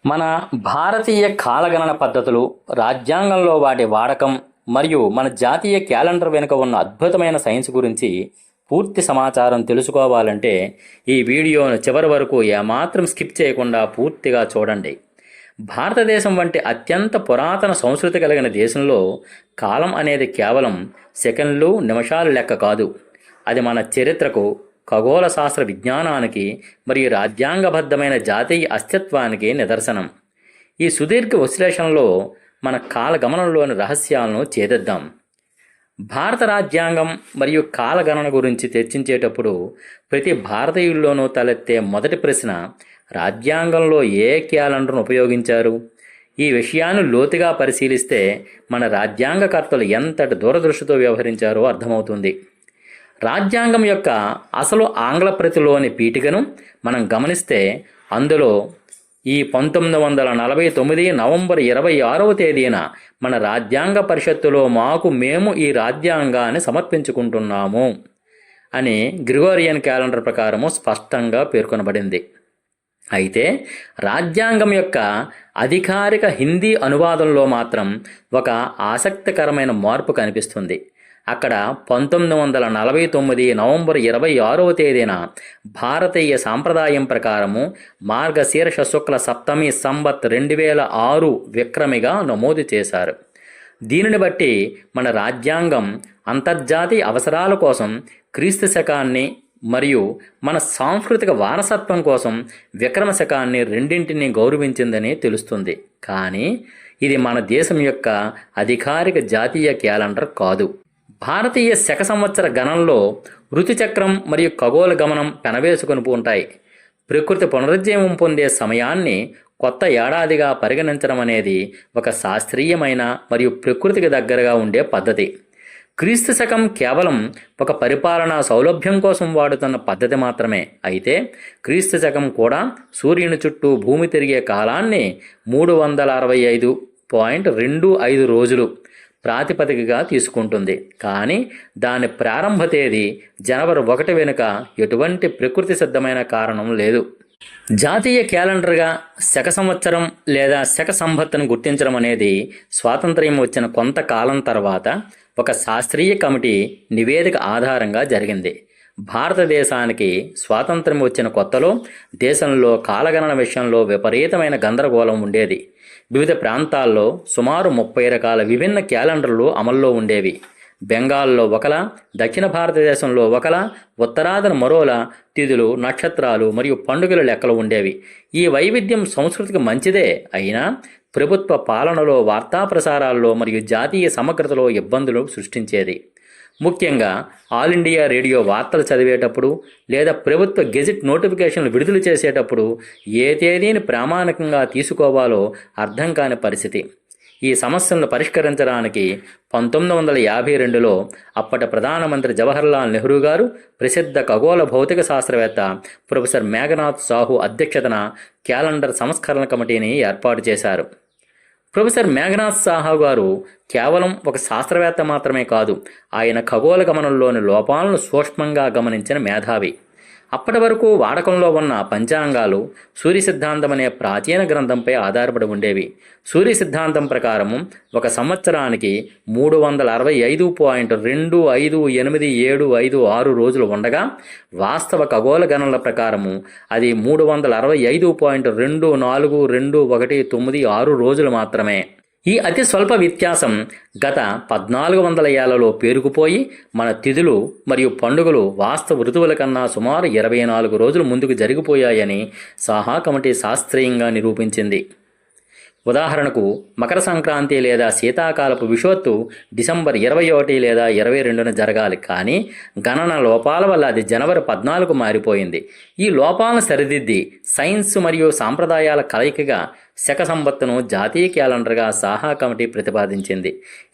మన భారతీయ కాలగణన పద్ధతులు, రాజ్యాంగంలో వాటి వాడకం మరియు మన జాతీయ క్యాలెండర్ వెనుక ఉన్న అద్భుతమైన సైన్స్ గురించి పూర్తి సమాచారం తెలుసుకోవాలంటే ఈ వీడియోను చివరి వరకు ఏమాత్రం స్కిప్ చేయకుండా పూర్తిగా చూడండి. భారతదేశం వంటి అత్యంత పురాతన సంస్కృతి కలిగిన దేశంలో కాలం అనేది కేవలం సెకండ్లు, నిమిషాలు లెక్క కాదు. అది మన చరిత్రకు, ఖగోళ శాస్త్ర విజ్ఞానానికి మరియు రాజ్యాంగబద్ధమైన జాతీయ అస్తిత్వానికి నిదర్శనం. ఈ సుదీర్ఘ విశ్లేషణలో మన కాలగమనంలోని రహస్యాలను ఛేదిద్దాం. భారత రాజ్యాంగం మరియు కాలగణన గురించి చర్చించేటప్పుడు ప్రతి భారతీయుల్లోనూ తలెత్తే మొదటి ప్రశ్న, రాజ్యాంగంలో ఏ క్యాలెండర్ను ఉపయోగించారు? ఈ విషయాన్ని లోతుగా పరిశీలిస్తే మన రాజ్యాంగకర్తలు ఎంతటి దూరదృష్టితో వ్యవహరించారో అర్థమవుతుంది. రాజ్యాంగం యొక్క అసలు ఆంగ్ల ప్రతిలోని పీఠికను మనం గమనిస్తే అందులో ఈ 1949 నవంబర్ 26వ తేదీన మన రాజ్యాంగ పరిషత్తులో మేము ఈ రాజ్యాంగాన్ని సమర్పించుకుంటున్నాము అని గ్రిగోరియన్ క్యాలెండర్ ప్రకారము స్పష్టంగా పేర్కొనబడింది. అయితే రాజ్యాంగం యొక్క అధికారిక హిందీ అనువాదంలో మాత్రం ఒక ఆసక్తికరమైన మార్పు కనిపిస్తుంది. అక్కడ 1949 నవంబర్ 26వ తేదీన భారతీయ సాంప్రదాయం ప్రకారము మార్గశీర్ష శుక్ల సప్తమి సంవత్ 2006 విక్రమిగా నమోదు చేశారు. దీనిని బట్టి మన రాజ్యాంగం అంతర్జాతీయ అవసరాల కోసం క్రీస్తు శకాన్ని మరియు మన సాంస్కృతిక వారసత్వం కోసం విక్రమ శకాన్ని రెండింటినీ గౌరవించిందని తెలుస్తుంది. కానీ ఇది మన దేశం యొక్క అధికారిక జాతీయ క్యాలెండర్ కాదు. భారతీయ శక సంవత్సర గణంలో ఋతుచక్రం మరియు ఖగోళ గమనం పెనవేసుకొని ఉంటాయి. ప్రకృతి పునరుజ్జీవం పొందే సమయాన్ని కొత్త ఏడాదిగా పరిగణించడం అనేది ఒక శాస్త్రీయమైన మరియు ప్రకృతికి దగ్గరగా ఉండే పద్ధతి. క్రీస్తు శకం కేవలం ఒక పరిపాలనా సౌలభ్యం కోసం వాడుతున్న పద్ధతి మాత్రమే. అయితే క్రీస్తు శకం కూడా సూర్యుని చుట్టూ భూమి తిరిగే కాలాన్ని 365.25 రోజులు ప్రాతిపదికగా తీసుకుంటుంది. కానీ దాని ప్రారంభ తేదీ జనవరి 1 వెనుక ఎటువంటి ప్రకృతి సిద్ధమైన కారణం లేదు. జాతీయ క్యాలెండర్గా శక సంవత్సరం లేదా శక సంవత్సరం గుర్తించడం అనేది స్వాతంత్ర్యం వచ్చిన కొంతకాలం తర్వాత ఒక శాస్త్రీయ కమిటీ నివేదిక ఆధారంగా జరిగింది. భారతదేశానికి స్వాతంత్ర్యం వచ్చిన కొత్తలో దేశంలో కాలగణన విషయంలో విపరీతమైన గందరగోళం ఉండేది. వివిధ ప్రాంతాల్లో సుమారు 30 రకాల విభిన్న క్యాలెండర్లు అమల్లో ఉండేవి. బెంగాల్లో ఒకలా, దక్షిణ భారతదేశంలో ఒకలా, ఉత్తరాదిన మరోలా తిథులు, నక్షత్రాలు మరియు పండుగల లెక్కలు ఉండేవి. ఈ వైవిధ్యం సంస్కృతికి మంచిదే అయినా ప్రభుత్వ పాలనలో, వార్తా ప్రసారాల్లో మరియు జాతీయ సమగ్రతలో ఇబ్బందులు సృష్టించేది. ముఖ్యంగా ఆల్ ఇండియా రేడియో వార్తలు చదివేటప్పుడు లేదా ప్రభుత్వ గెజిట్ నోటిఫికేషన్లు విడుదల చేసేటప్పుడు ఏ తేదీని ప్రామాణికంగా తీసుకోవాలో అర్థం కాని పరిస్థితి. ఈ సమస్యలను పరిష్కరించడానికి 1952లో అప్పటి ప్రధానమంత్రి జవహర్లాల్ నెహ్రూ గారు ప్రసిద్ధ ఖగోళ భౌతిక శాస్త్రవేత్త ప్రొఫెసర్ మేఘనాథ్ సాహు అధ్యక్షతన క్యాలెండర్ సంస్కరణ కమిటీని ఏర్పాటు చేశారు. ప్రొఫెసర్ మేఘనాథ్ సాహు గారు కేవలం ఒక శాస్త్రవేత్త మాత్రమే కాదు, ఆయన ఖగోళ గమనంలోని లోపాలను సూక్ష్మంగా గమనించిన మేధావి. అప్పటి వరకు వాడకంలో ఉన్న పంచాంగాలు సూర్య సిద్ధాంతం అనే ప్రాచీన గ్రంథంపై ఆధారపడి ఉండేవి. సూర్య సిద్ధాంతం ప్రకారము ఒక సంవత్సరానికి 360.258756 రోజులు ఉండగా వాస్తవ ఖగోళ గణనల ప్రకారము అది 365.242196 రోజులు మాత్రమే. ఈ అతి స్వల్ప వ్యత్యాసం గత 1400 ఏళ్లలో పేరుకుపోయి మన తిథులు మరియు పండుగలు వాస్తవ ఋతువుల కన్నా సుమారు 24 రోజులు ముందుకు జరిగిపోయాయని సాహా కమిటీ శాస్త్రీయంగా నిరూపించింది. ఉదాహరణకు మకర సంక్రాంతి లేదా శీతాకాలపు విషువత్తు డిసెంబర్ 21 లేదా 22న జరగాలి. కానీ గణన లోపాల వల్ల అది జనవరి 14కు మారిపోయింది. ఈ లోపాలను సరిదిద్ది సైన్స్ మరియు సాంప్రదాయాల కలయికగా శక సంవత్ను జాతీయ క్యాలెండర్గా సాహా కమిటీ ప్రతిపాదించింది.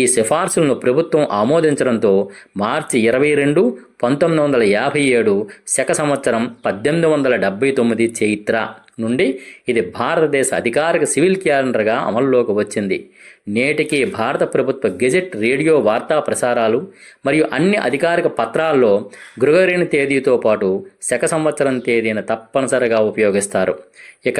ఈ సిఫార్సులను ప్రభుత్వం ఆమోదించడంతో మార్చి 22, 1957 శక సంవత్సరం 1879 చైత్ర నుండి ఇది భారతదేశ అధికారిక సివిల్ క్యాలెండర్గా అమల్లోకి వచ్చింది. నేటికి భారత ప్రభుత్వ గెజెట్, రేడియో వార్తా ప్రసారాలు మరియు అన్ని అధికారిక పత్రాల్లో గ్రిగోరియన్ తేదీతో పాటు శక సంవత్సరం తేదీని తప్పనిసరిగా ఉపయోగిస్తారు. ఇక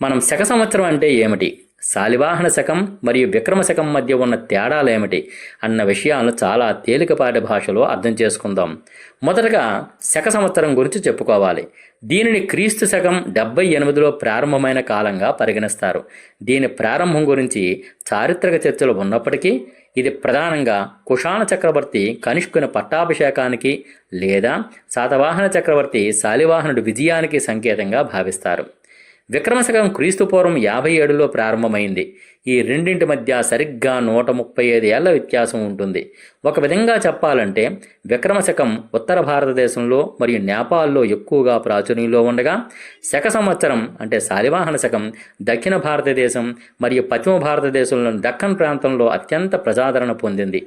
మనం శక సంవత్సరం అంటే ఏమిటి, శాలివాహన శకం మరియు విక్రమ శకం మధ్య ఉన్న తేడాలు ఏమిటి అన్న విషయాలను చాలా తేలికపాటి భాషలో అర్థం చేసుకుందాం. మొదటగా శక సంవత్సరం గురించి చెప్పుకోవాలి. దీనిని క్రీస్తు శకం 78లో ప్రారంభమైన కాలంగా పరిగణిస్తారు. దీని ప్రారంభం గురించి చారిత్రక చర్చలు ఉన్నప్పటికీ ఇది ప్రధానంగా కుషాణ చక్రవర్తి కనిష్కుని పట్టాభిషేకానికి లేదా శాతవాహన చక్రవర్తి శాలివాహనుడి విజయానికి సంకేతంగా భావిస్తారు. విక్రమశకం క్రీస్తుపూర్వం 57లో ప్రారంభమైంది. ఈ రెండింటి మధ్య సరిగ్గా 135 ఏళ్ల వ్యత్యాసం ఉంటుంది. ఒక విధంగా చెప్పాలంటే విక్రమశకం ఉత్తర భారతదేశంలో మరియు నేపాల్లో ఎక్కువగా ప్రాచుర్యంలో ఉండగా, శక సంవత్సరం అంటే శాలివాహన శకం దక్షిణ భారతదేశం మరియు పశ్చిమ భారతదేశంలోని దక్కన్ ప్రాంతంలో అత్యంత ప్రజాదరణ పొందింది.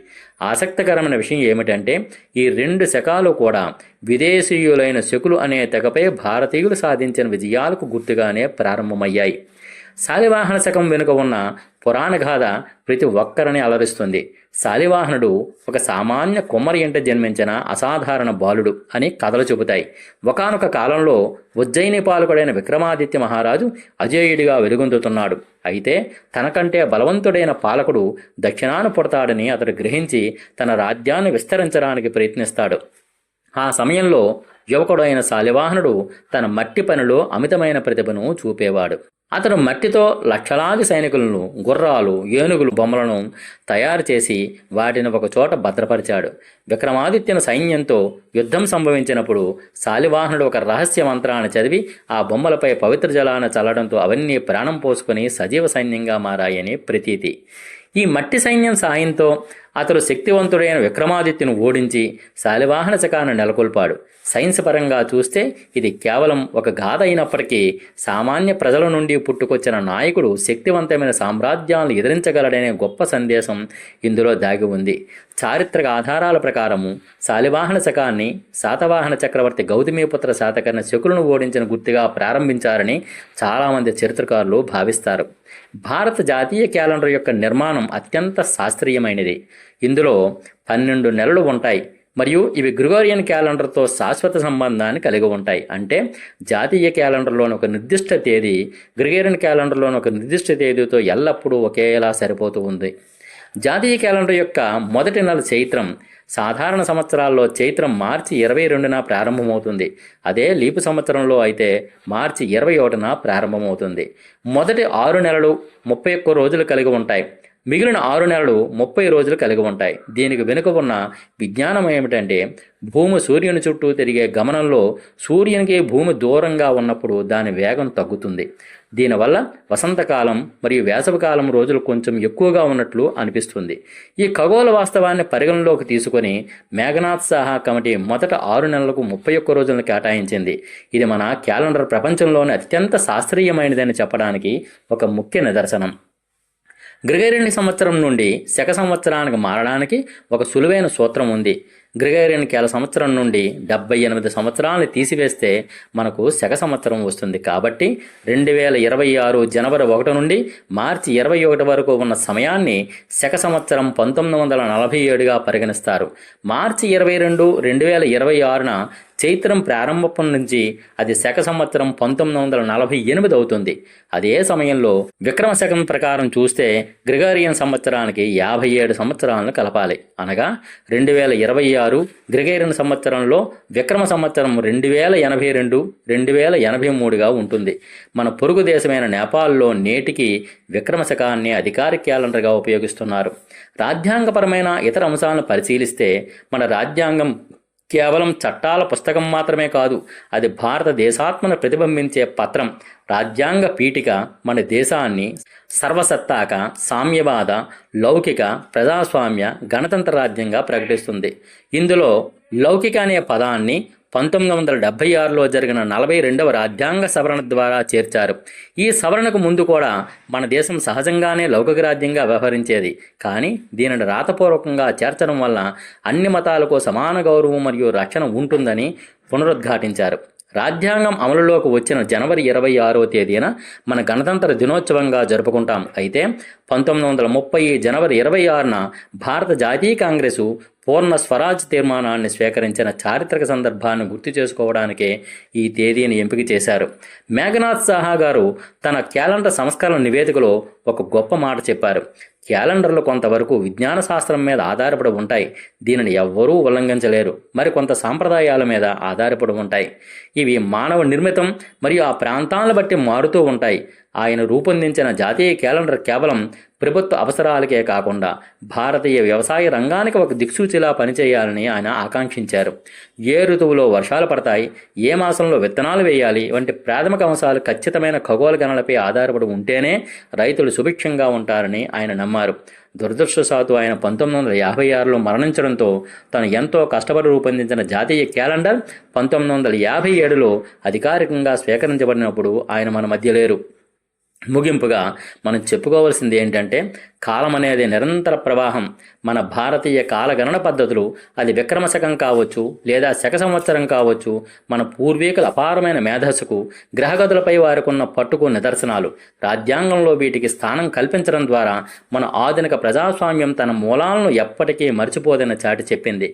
ఆసక్తికరమైన విషయం ఏమిటంటే ఈ రెండు శకాలు కూడా విదేశీయులైన శకులు అనే తెగపై భారతీయులు సాధించిన విజయాలకు గుర్తుగానే ప్రారంభమయ్యాయి. శాలివాహన శకం వెనుక ఉన్న పురాణ గాథ ప్రతి ఒక్కరిని అలరిస్తుంది. శాలివాహనుడు ఒక సామాన్య కుమ్మరి ఇంట జన్మించిన అసాధారణ బాలుడు అని కథలు చెబుతాయి. ఒకానొక కాలంలో ఉజ్జయిని పాలకుడైన విక్రమాదిత్య మహారాజు అజేయుడిగా వెలుగొందుతున్నాడు. అయితే తనకంటే బలవంతుడైన పాలకుడు దక్షిణాన పుడతాడని అతడు గ్రహించి తన రాజ్యాన్ని విస్తరించడానికి ప్రయత్నిస్తాడు. ఆ సమయంలో యువకుడైన శాలివాహనుడు తన మట్టి పనిలో అమితమైన ప్రతిభను చూపేవాడు. అతడు మట్టితో లక్షలాది సైనికులను, గుర్రాలు, ఏనుగులు బొమ్మలను తయారు చేసి వాటిని ఒక చోట భద్రపరిచాడు. విక్రమాదిత్యుని సైన్యంతో యుద్ధం సంభవించినప్పుడు శాలివాహనుడు ఒక రహస్య మంత్రాన్ని చదివి ఆ బొమ్మలపై పవిత్ర జలాన్ని చల్లడంతో అవన్నీ ప్రాణం పోసుకొని సజీవ సైన్యంగా మారాయని ప్రతీతి. ఈ మట్టి సైన్యం సాయంతో అతడు శక్తివంతుడైన విక్రమాదిత్యుని ఓడించి శాలివాహన శకాన్ని నెలకొల్పాడు. సైన్స్ పరంగా చూస్తే ఇది కేవలం ఒక గాథ అయినప్పటికీ సామాన్య ప్రజల నుండి పుట్టుకొచ్చిన నాయకుడు శక్తివంతమైన సామ్రాజ్యాలను ఎదిరించగలడనే గొప్ప సందేశం ఇందులో దాగి ఉంది. చారిత్రక ఆధారాల ప్రకారము శాలివాహన శకాన్ని శాతవాహన చక్రవర్తి గౌతమీపుత్ర శాతకర్ణి శకులను ఓడించిన గుర్తుగా ప్రారంభించారని చాలామంది చరిత్రకారులు భావిస్తారు. భారత జాతీయ క్యాలెండర్ యొక్క నిర్మాణం అత్యంత శాస్త్రీయమైనది. ఇందులో 12 నెలలు ఉంటాయి మరియు ఇవి గ్రిగోరియన్ క్యాలెండర్తో శాశ్వత సంబంధాన్ని కలిగి ఉంటాయి. అంటే జాతీయ క్యాలెండర్లోని ఒక నిర్దిష్ట తేదీ గ్రిగోరియన్ క్యాలెండర్లోని ఒక నిర్దిష్ట తేదీతో ఎల్లప్పుడూ ఒకేలా సరిపోతూ ఉంది. జాతీయ క్యాలెండర్ యొక్క మొదటి నెల చైత్రం. సాధారణ సంవత్సరాల్లో చైత్రం మార్చి 22న ప్రారంభమవుతుంది. అదే లీపు సంవత్సరంలో అయితే మార్చి 21న ప్రారంభమవుతుంది. మొదటి 6 నెలలు 31 రోజులు కలిగి ఉంటాయి. మిగిలిన 6 నెలలు 30 రోజులు కలిగి ఉంటాయి. దీనికి వెనుక ఉన్న విజ్ఞానం ఏమిటంటే భూమి సూర్యుని చుట్టూ తిరిగే గమనంలో సూర్యునికి భూమి దూరంగా ఉన్నప్పుడు దాని వేగం తగ్గుతుంది. దీనివల్ల వసంతకాలం మరియు వేసవికాలం రోజులు కొంచెం ఎక్కువగా ఉన్నట్లు అనిపిస్తుంది. ఈ ఖగోళ వాస్తవాన్ని పరిగణలోకి తీసుకొని మేఘనాథ్ సాహా కమిటీ మొదట 6 నెలలకు 31 రోజులను కేటాయించింది. ఇది మన క్యాలెండర్ ప్రపంచంలోనే అత్యంత శాస్త్రీయమైనదని చెప్పడానికి ఒక ముఖ్య నిదర్శనం. గ్రిగోరియన్ సంవత్సరం నుండి శక సంవత్సరానికి మారడానికి ఒక సులువైన సూత్రం ఉంది. గ్రిగోరియన్ క్యాల సంవత్సరం నుండి 78 సంవత్సరాలను తీసివేస్తే మనకు శక సంవత్సరం వస్తుంది. కాబట్టి 2026 జనవరి 1 నుండి మార్చి 21 వరకు ఉన్న సమయాన్ని శక సంవత్సరం 1947గా పరిగణిస్తారు. మార్చి 22, 2026న చైత్రం ప్రారంభం నుంచి అది శక సంవత్సరం 1948 అవుతుంది. అదే సమయంలో విక్రమ శకం ప్రకారం చూస్తే గ్రిగోరియన్ సంవత్సరానికి 57 సంవత్సరాలను కలపాలి. అనగా 2026 గ్రిగోరియన్ సంవత్సరంలో విక్రమ సంవత్సరం 2082, 2083గా ఉంటుంది. మన పొరుగు దేశమైన నేపాల్లో నేటికి విక్రమ శకాన్ని అధికారిక క్యాలెండర్గా ఉపయోగిస్తున్నారు. రాజ్యాంగపరమైన ఇతర అంశాలను పరిశీలిస్తే మన రాజ్యాంగం కేవలం చట్టాల పుస్తకం మాత్రమే కాదు, అది భారతదేశాత్మను ప్రతిబింబించే పత్రం. రాజ్యాంగ పీఠిక మన దేశాన్ని సర్వసత్తాక, సామ్యవాద, లౌకిక, ప్రజాస్వామ్య, గణతంత్ర రాజ్యంగా ప్రకటిస్తుంది. ఇందులో లౌకిక అనే పదాన్ని 1976లో జరిగిన 42వ రాజ్యాంగ సవరణ ద్వారా చేర్చారు. ఈ సవరణకు ముందు కూడా మన దేశం సహజంగానే లౌకిక రాజ్యంగా వ్యవహరించేది. కానీ దీనిని రాతపూర్వకంగా చేర్చడం వల్ల అన్ని మతాలకు సమాన గౌరవం మరియు రక్షణ ఉంటుందని పునరుద్ఘాటించారు. రాజ్యాంగం అమలులోకి వచ్చిన జనవరి 26వ తేదీన మన గణతంత్ర దినోత్సవంగా జరుపుకుంటాం. అయితే 1930 జనవరి 26న భారత జాతీయ కాంగ్రెసు పూర్ణ స్వరాజ్ తీర్మానాన్ని స్వీకరించిన చారిత్రక సందర్భాన్ని గుర్తు చేసుకోవడానికే ఈ తేదీని ఎంపిక చేశారు. మేఘనాథ్ సాహా గారు తన క్యాలెండర్ సంస్కరణ నివేదికలో ఒక గొప్ప మాట చెప్పారు. క్యాలెండర్లు కొంతవరకు విజ్ఞాన శాస్త్రం మీద ఆధారపడి ఉంటాయి. దీనిని ఎవ్వరూ ఉల్లంఘించలేరు. మరికొంత సాంప్రదాయాల మీద ఆధారపడి ఉంటాయి. ఇవి మానవ నిర్మితం మరియు ఆ ప్రాంతాలను బట్టి మారుతూ ఉంటాయి. ఆయన రూపొందించిన జాతీయ క్యాలెండర్ కేవలం ప్రభుత్వ అవసరాలకే కాకుండా భారతీయ వ్యవసాయ రంగానికి ఒక దిక్సూచిలా పనిచేయాలని ఆయన ఆకాంక్షించారు. ఏ ఋతువులో వర్షాలు పడతాయి, ఏ మాసంలో విత్తనాలు వేయాలి వంటి ప్రాథమిక అంశాలు ఖచ్చితమైన ఖగోళ గణనలపై ఆధారపడి ఉంటేనే రైతులు సుభిక్షంగా ఉంటారని ఆయన నమ్మారు. దురదృష్టవశాత్తు ఆయన 1956లో మరణించడంతో తను ఎంతో కష్టపడి రూపొందించిన జాతీయ క్యాలెండర్ 1957లో అధికారికంగా స్వీకరించబడినప్పుడు ఆయన మన మధ్య లేరు. ముగింపుగా మనం చెప్పుకోవాల్సింది ఏంటంటే, కాలం అనేది నిరంతర ప్రవాహం. మన భారతీయ కాలగణన పద్ధతులు, అది విక్రమశకం కావచ్చు లేదా శక సంవత్సరం కావచ్చు, మన పూర్వీకుల అపారమైన మేధస్సుకు, గ్రహగతులపై వారికున్న పట్టుకు నిదర్శనాలు. రాజ్యాంగంలో వీటికి స్థానం కల్పించడం ద్వారా మన ఆధునిక ప్రజాస్వామ్యం తన మూలాలను ఎప్పటికీ మర్చిపోదని చాటి చెప్పింది.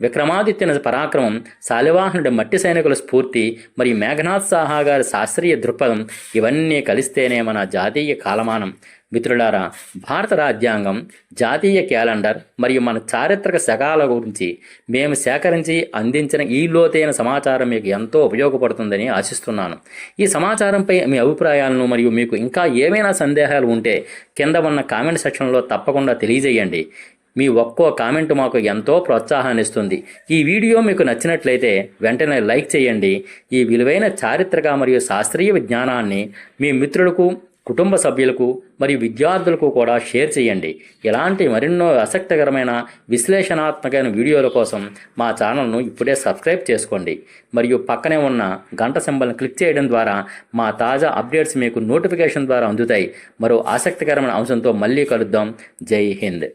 విక్రమాదిత్యుని పరాక్రమం, శాలివాహనుడి మట్టి సైనికుల స్ఫూర్తి మరియు మేఘనాథ్ సాహా గారి శాస్త్రీయ దృక్పథం ఇవన్నీ కలిస్తేనే మన జాతీయ కాలమానం. మిత్రులారా, భారత రాజ్యాంగం, జాతీయ క్యాలెండర్ మరియు మన చారిత్రక శకాల గురించి మేము సేకరించి అందించిన ఈ లోతైన సమాచారం మీకు ఎంతో ఉపయోగపడుతుందని ఆశిస్తున్నాను. ఈ సమాచారంపై మీ అభిప్రాయాలను మరియు మీకు ఇంకా ఏమైనా సందేహాలు ఉంటే కింద ఉన్న కామెంట్ సెక్షన్లో తప్పకుండా తెలియజేయండి. మీ ఒక్కో కామెంట్ మాకు ఎంతో ప్రోత్సాహాన్ని ఇస్తుంది. ఈ వీడియో మీకు నచ్చినట్లయితే వెంటనే లైక్ చేయండి. ఈ విలువైన చారిత్రక మరియు శాస్త్రీయ విజ్ఞానాన్ని మీ మిత్రులకు, కుటుంబ సభ్యులకు మరియు విద్యార్థులకు కూడా షేర్ చేయండి. ఇలాంటి మరెన్నో ఆసక్తికరమైన విశ్లేషణాత్మకమైన వీడియోల కోసం మా ఛానల్ను ఇప్పుడే సబ్స్క్రైబ్ చేసుకోండి మరియు పక్కనే ఉన్న గంట సింబల్ని క్లిక్ చేయడం ద్వారా మా తాజా అప్డేట్స్ మీకు నోటిఫికేషన్ ద్వారా అందుతాయి. మరో ఆసక్తికరమైన అంశంతో మళ్ళీ కలుద్దాం. జై హింద్.